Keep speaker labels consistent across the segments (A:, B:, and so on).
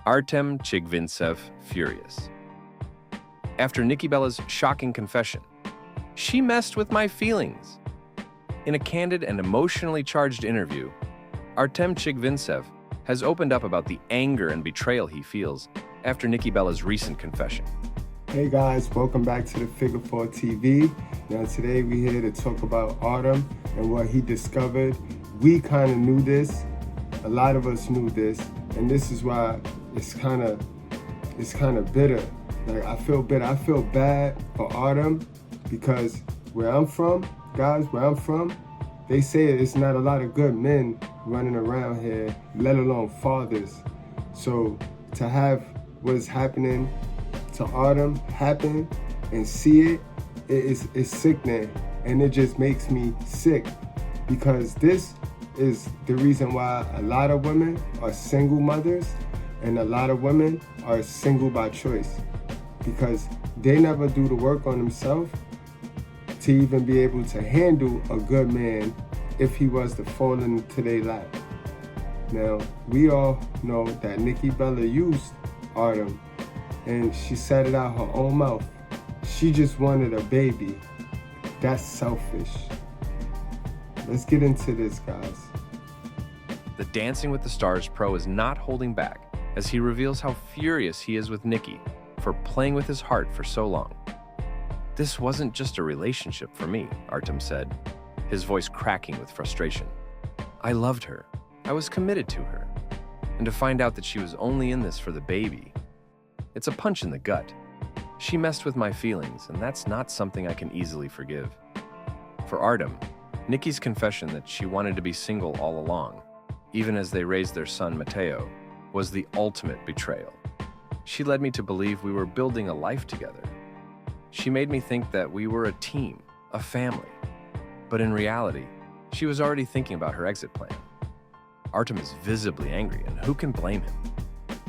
A: Artem Chigvintsev furious. After Nikki Bella's shocking confession, "She messed with my feelings." In a candid and emotionally charged interview, Artem Chigvintsev has opened up about the anger and betrayal he feels after Nikki Bella's recent confession.
B: Hey guys, welcome back to the Figure 4 TV. Now today we're here to talk about Artem and what he discovered. We kind of knew this, a lot of us knew this, and this is why it's kind of bitter. Like I feel bitter. I feel bad for Artem because where I'm from, guys, they say it's not a lot of good men running around here, let alone fathers. So to have what is happening to Artem happen and see it's sickening, and it just makes me sick because this is the reason why a lot of women are single mothers and a lot of women are single by choice, because they never do the work on themselves to even be able to handle a good man if he was to fall into their lap. Now, we all know that Nikki Bella used Artem and she said it out her own mouth. She just wanted a baby. That's selfish. Let's get into this, guys.
A: The Dancing with the Stars pro is not holding back as he reveals how furious he is with Nikki for playing with his heart for so long. "This wasn't just a relationship for me," Artem said, his voice cracking with frustration. "I loved her. I was committed to her. And to find out that she was only in this for the baby, it's a punch in the gut. She messed with my feelings, and that's not something I can easily forgive." For Artem, Nikki's confession that she wanted to be single all along, even as they raised their son Mateo, was the ultimate betrayal. "She led me to believe we were building a life together. She made me think that we were a team, a family. But in reality, she was already thinking about her exit plan." Artem is visibly angry, and who can blame him?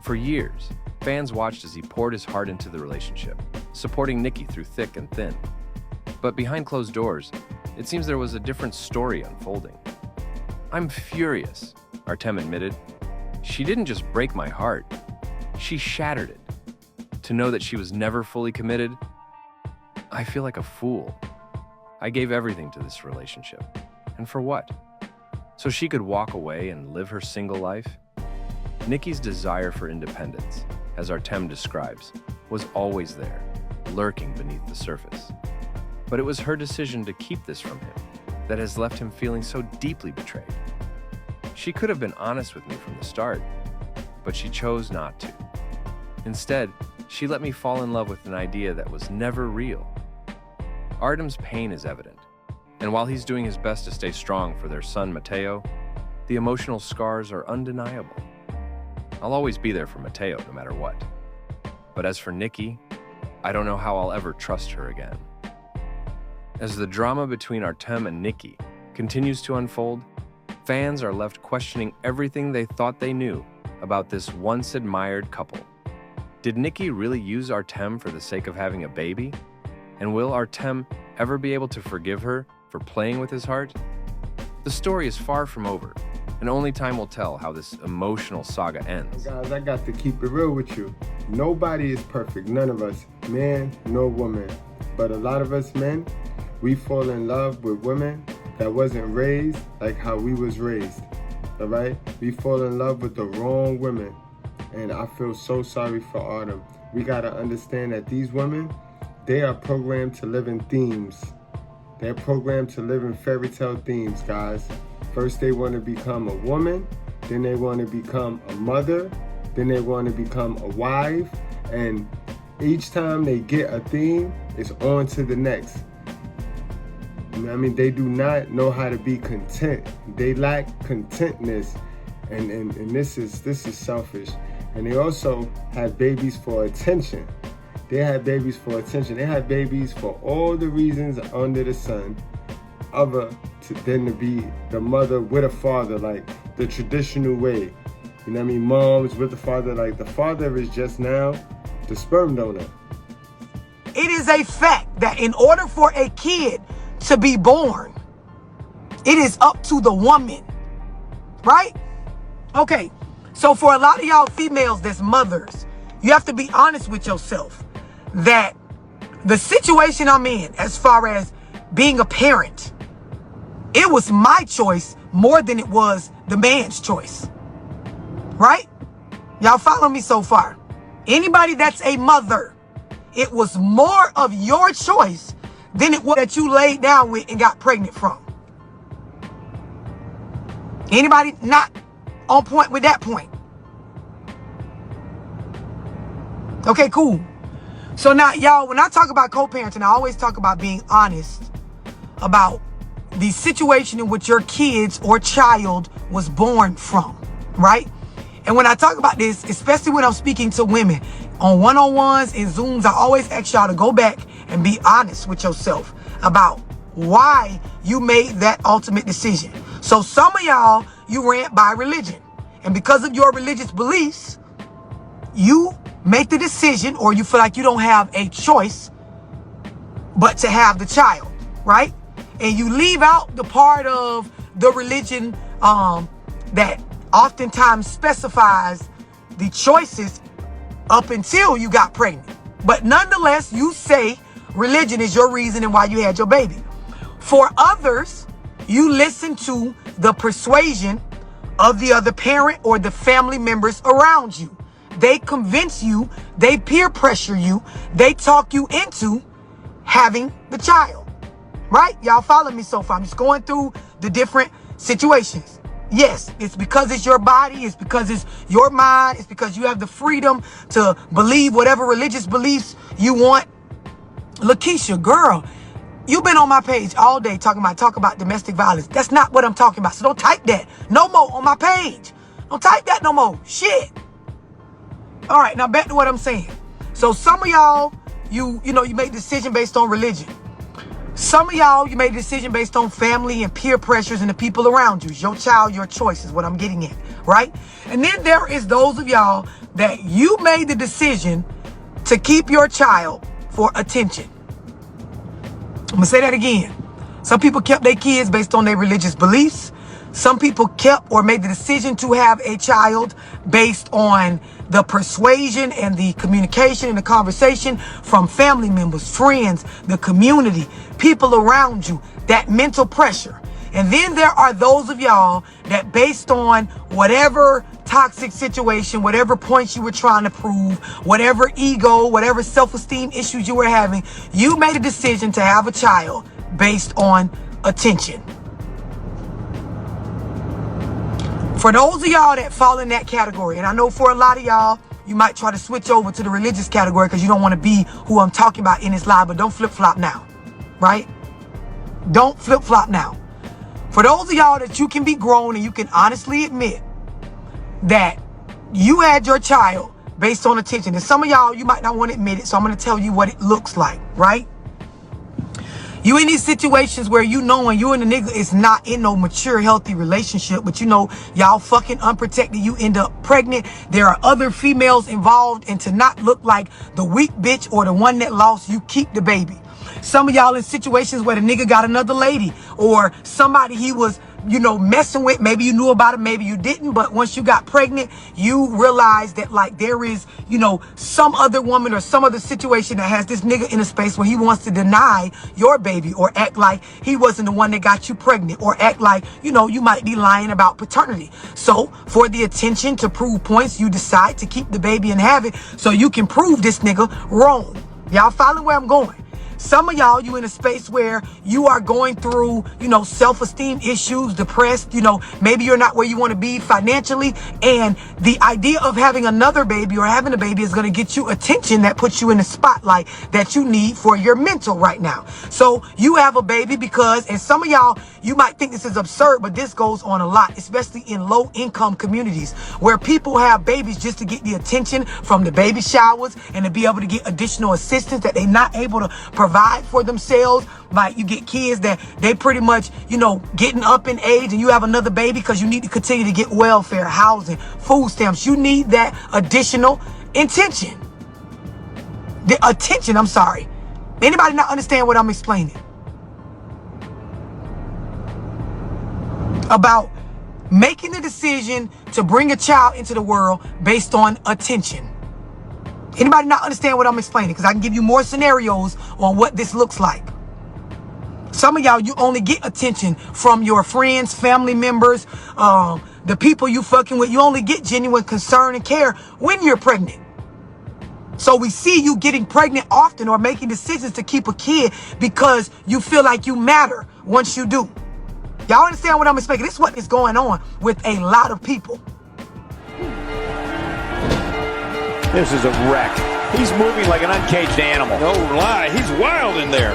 A: For years, fans watched as he poured his heart into the relationship, supporting Nikki through thick and thin. But behind closed doors, it seems there was a different story unfolding. "I'm furious," Artem admitted. "She didn't just break my heart, she shattered it. To know that she was never fully committed, I feel like a fool. I gave everything to this relationship. And for what? So she could walk away and live her single life?" Nikki's desire for independence, as Artem describes, was always there, lurking beneath the surface. But it was her decision to keep this from him that has left him feeling so deeply betrayed. "She could have been honest with me from the start, but she chose not to. Instead, she let me fall in love with an idea that was never real." Artem's pain is evident, and while he's doing his best to stay strong for their son Mateo, the emotional scars are undeniable. "I'll always be there for Mateo no matter what. But as for Nikki, I don't know how I'll ever trust her again." As the drama between Artem and Nikki continues to unfold, fans are left questioning everything they thought they knew about this once admired couple. Did Nikki really use Artem for the sake of having a baby? And will Artem ever be able to forgive her for playing with his heart? The story is far from over, and only time will tell how this emotional saga ends.
B: Guys, I got to keep it real with you. Nobody is perfect, none of us, man nor woman. But a lot of us men, we fall in love with women that wasn't raised like how we was raised, all right? We fall in love with the wrong women, and I feel so sorry for Artem. We gotta understand that these women, they are programmed to live in themes. They're programmed to live in fairy tale themes, guys. First they want to become a woman, then they want to become a mother, then they want to become a wife, and each time they get a theme, it's on to the next. I mean, they do not know how to be content. They lack contentness, and this is selfish. And they also have babies for attention. They have babies for attention. They have babies for all the reasons under the sun, other than to be the mother with a father, like the traditional way. You know what I mean? Moms with the father, like the father is just now the sperm donor.
C: It is a fact that in order for a kid to be born, it is up to the woman, right? Okay, So for a lot of y'all females that's mothers, you have to be honest with yourself that the situation I'm in, as far as being a parent, it was my choice more than it was the man's choice. Right? Y'all follow me so far? Anybody that's a mother, it was more of your choice than it was that you laid down with and got pregnant from. Anybody not on point with that point? Okay, cool. So now, y'all, when I talk about co-parenting, I always talk about being honest about the situation in which your kids or child was born from, right? And when I talk about this, especially when I'm speaking to women on one-on-ones and Zooms, I always ask y'all to go back and be honest with yourself about why you made that ultimate decision. So some of y'all, you ran by religion. And because of your religious beliefs, you make the decision, or you feel like you don't have a choice but to have the child, right? And you leave out the part of the religion that oftentimes specifies the choices up until you got pregnant. But nonetheless, you say religion is your reason and why you had your baby. For others, you listen to the persuasion of the other parent or the family members around you. They convince you, they peer pressure you, they talk you into having the child, right? Y'all follow me so far? I'm just going through the different situations. Yes, it's because it's your body, it's because it's your mind, it's because you have the freedom to believe whatever religious beliefs you want. Lakeisha, girl, you've been on my page all day talk about domestic violence. That's not what I'm talking about. So don't type that no more on my page. Don't type that no more. Shit. All right, now back to what I'm saying. So some of y'all, you made a decision based on religion. Some of y'all, you made a decision based on family and peer pressures and the people around you. It's your child, your choice is what I'm getting at, right? And then there is those of y'all that you made the decision to keep your child for attention. I'm going to say that again. Some people kept their kids based on their religious beliefs. Some people kept or made the decision to have a child based on the persuasion and the communication and the conversation from family members, friends, the community, people around you, that mental pressure. And then there are those of y'all that based on whatever toxic situation, whatever points you were trying to prove, whatever ego, whatever self-esteem issues you were having, you made a decision to have a child based on attention. For those of y'all that fall in that category, and I know for a lot of y'all, you might try to switch over to the religious category because you don't want to be who I'm talking about in this live, but don't flip-flop now, right? Don't flip-flop now. For those of y'all that you can be grown and you can honestly admit that you had your child based on attention, and some of y'all, you might not want to admit it, so I'm going to tell you what it looks like, right? You in these situations where you know when you and the nigga is not in no mature, healthy relationship, but you know y'all fucking unprotected, you end up pregnant. There are other females involved, and to not look like the weak bitch or the one that lost, you keep the baby. Some of y'all in situations where the nigga got another lady or somebody he was, messing with. Maybe you knew about it, maybe you didn't. But once you got pregnant, you realized that like there is, some other woman or some other situation that has this nigga in a space where he wants to deny your baby or act like he wasn't the one that got you pregnant or act like, you might be lying about paternity. So for the attention to prove points, you decide to keep the baby and have it so you can prove this nigga wrong. Y'all follow where I'm going? Some of y'all, you in a space where you are going through, self-esteem issues, depressed, maybe you're not where you want to be financially. And the idea of having another baby or having a baby is going to get you attention that puts you in the spotlight that you need for your mental right now. So you have a baby because, and some of y'all, you might think this is absurd, but this goes on a lot, especially in low income communities where people have babies just to get the attention from the baby showers and to be able to get additional assistance that they're not able to provide for themselves. Like you get kids that they pretty much, getting up in age and you have another baby because you need to continue to get welfare, housing, food stamps. You need that additional attention. I'm sorry. Anybody not understand what I'm explaining? About making the decision to bring a child into the world based on attention. Anybody not understand what I'm explaining? Because I can give you more scenarios on what this looks like. Some of y'all, you only get attention from your friends, family members, the people you fucking with. You only get genuine concern and care when you're pregnant. So we see you getting pregnant often or making decisions to keep a kid because you feel like you matter once you do. Y'all understand what I'm explaining? This is what is going on with a lot of people.
D: This is a wreck. He's moving like an uncaged animal.
E: No lie, he's wild in there.